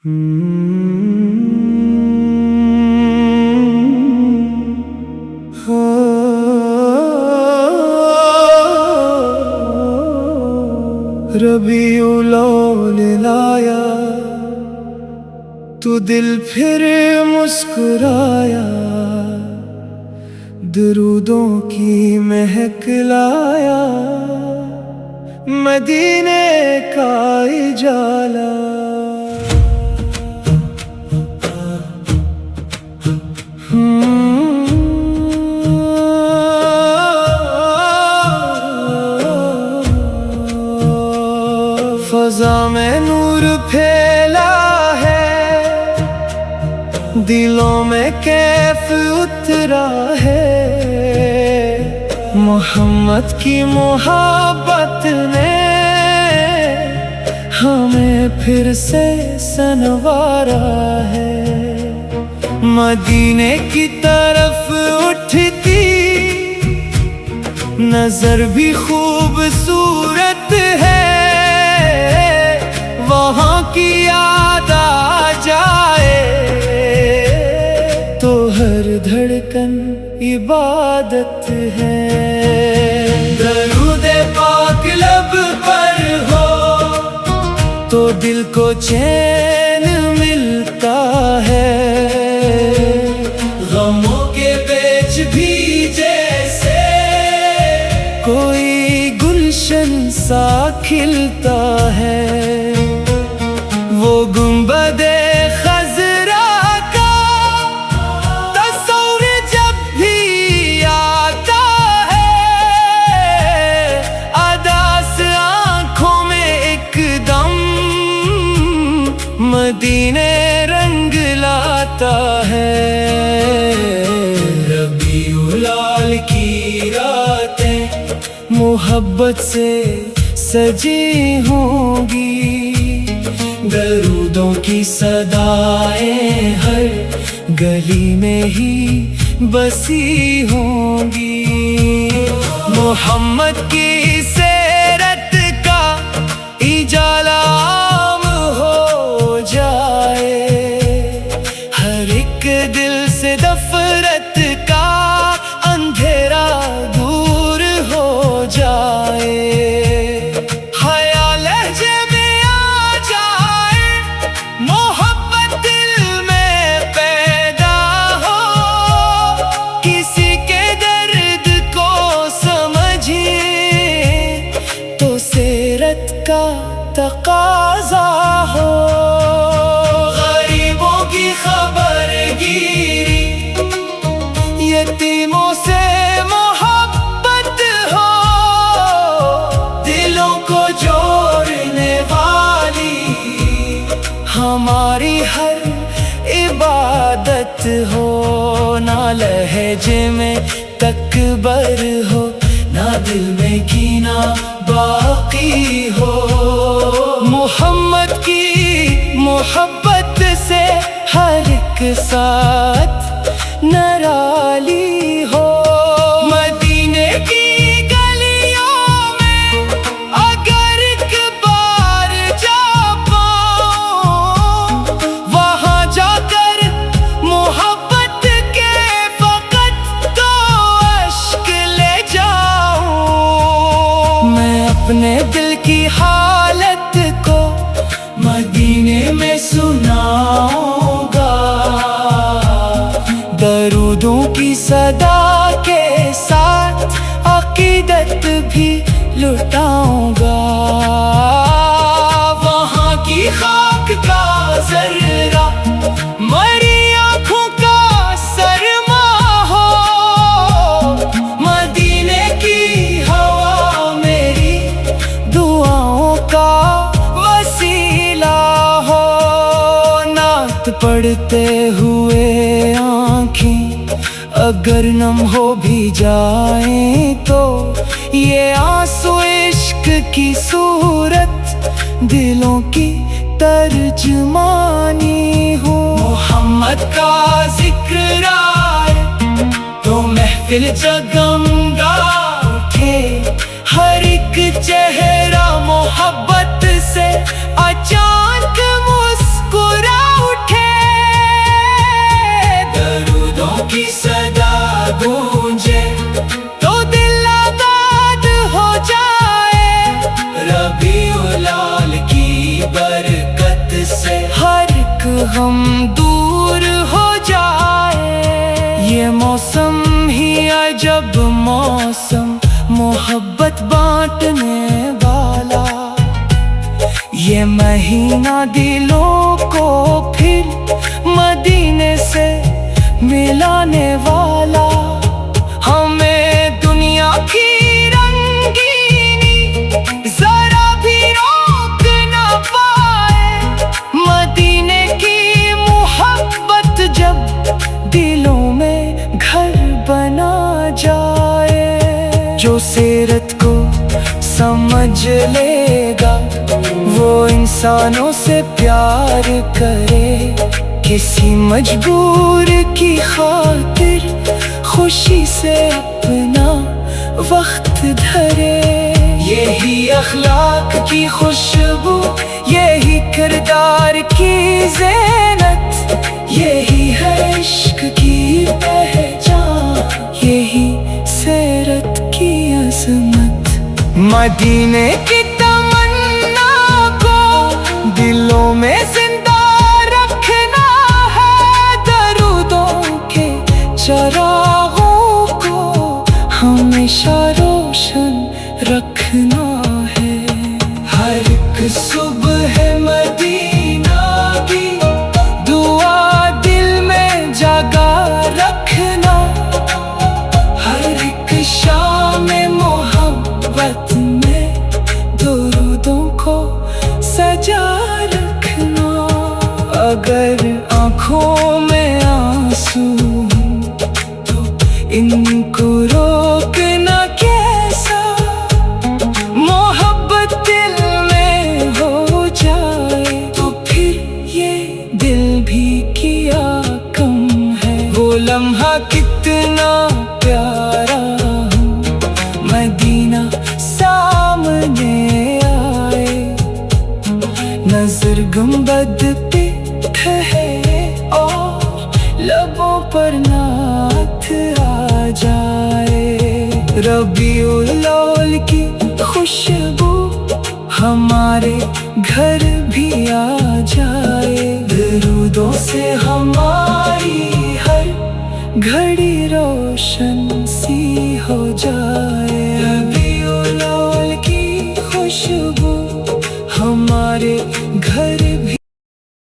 ربیع الاول لایا تو دل پھر مسکرایا، درودوں کی مہک لایا، مدینے کا اجالا۔ فضا میں نور پھیلا ہے، دلوں میں کیف اترا ہے، محمد کی محبت نے ہمیں پھر سے سنوارا ہے۔ مدینے کی طرف اٹھتی نظر بھی خوبصورت ہے، وہاں کی یاد آ جائے تو ہر دھڑکن عبادت ہے۔ درود پاک لب پر ہو تو دل کو چین ملتا ہے، غموں کے بیچ بھی جیسے کوئی گلشن سا کھلتا ہے۔ وہ گنبد خضرا کا تصور جب بھی آتا ہے، اداس آنکھوں میں ایک دم مدینے رنگ لاتا ہے۔ ربیع الاول کی راتیں محبت سے سجی ہوں گی، درودوں کی صدائیں ہر گلی میں ہی بسی ہوں گی۔ محمد کی سیرت کا اجالا عام ہو جائے، ہر ایک دل سے نفرت کا اندھیرا دور ہو جائے۔ کا تقاضا ہو غریبوں کی خبر گیری، یتیموں سے محبت ہو، دلوں کو جوڑنے والی ہماری ہر عبادت ہو۔ نہ لہجے میں تکبر ہو، نہ دل میں کینہ باقی ہو، محمد کی محبت سے ہر ایک ساتھ نرالی ہو۔ مدینے کی گلیوں میں اگر ایک بار جا پاؤں، وہاں جا کر محبت کے فقط دو اشک لے جاؤں، میں اپنے دل کی حالت کو مدینے میں سناؤں گا، درودوں کی صدا کے ساتھ عقیدت بھی لٹاؤں گا۔ وہاں کی خاک کا ذرہ مری آنکھوں کا سرما ہو، مدینے کی ہوا میری دعاؤں کا وسیلہ ہو۔ نعت پڑھتے ہوئے آنکھیں اگر نم ہو بھی جائیں تو یہ آنسو عشق کی صورت دلوں کی ترجمانی ہو۔ محمد کا ذکر آئے تو محفل جگمگا اٹھے، ہر ایک چہرہ محبت سے اچانک مسکرا غم دور ہو جائے. یہ موسم ہی عجب موسم محبت بانٹنے والا. یہ مہینہ دلوں کو پھر مدینے سے ملانے والا. ہمیں دنیا کی رنگینی ذرا بھی روک نہ پائے. مدینے کی محبت جب دلوں میں گھر بنا جائے. جو سیرت کو سمجھ لے گا وہ انسانوں سے پیار کرے. کسی مجبور کی خاطر خوشی سے اپنا وقت دھرے. یہی اخلاق کی خوشبو، یہی کردار کی زینت، یہی ہے عشق کی پہچان، یہی سیرت کی عظمت. مدینے کی تمنا کو دلوں میں زندہ رکھنا ہے. درودوں کے چراغوں کو ہمیشہ روشن رکھنا ہے. ہر ایک صبح مدینہ کی دعا دل میں جگا رکھنا. ہر ایک شام محبت میں درودوں کو سجا رکھنا. اگر آنکھوں میں آنسو تو ان کو روکنا کیسا. محبت دل میں ہو جائے تو پھر یہ دل بھی کیا کم ہے. وہ لمحہ کتنا پیارا مدینہ سامنے آئے. نظر گنبد پہ ٹھہرے اور لبوں پر نعت آ جائے. ربیع الاول کی خوشبو ہمارے گھر بھی آ جائے. درودوں سے ہماری ہر گھڑی روشن سی ہو جائے.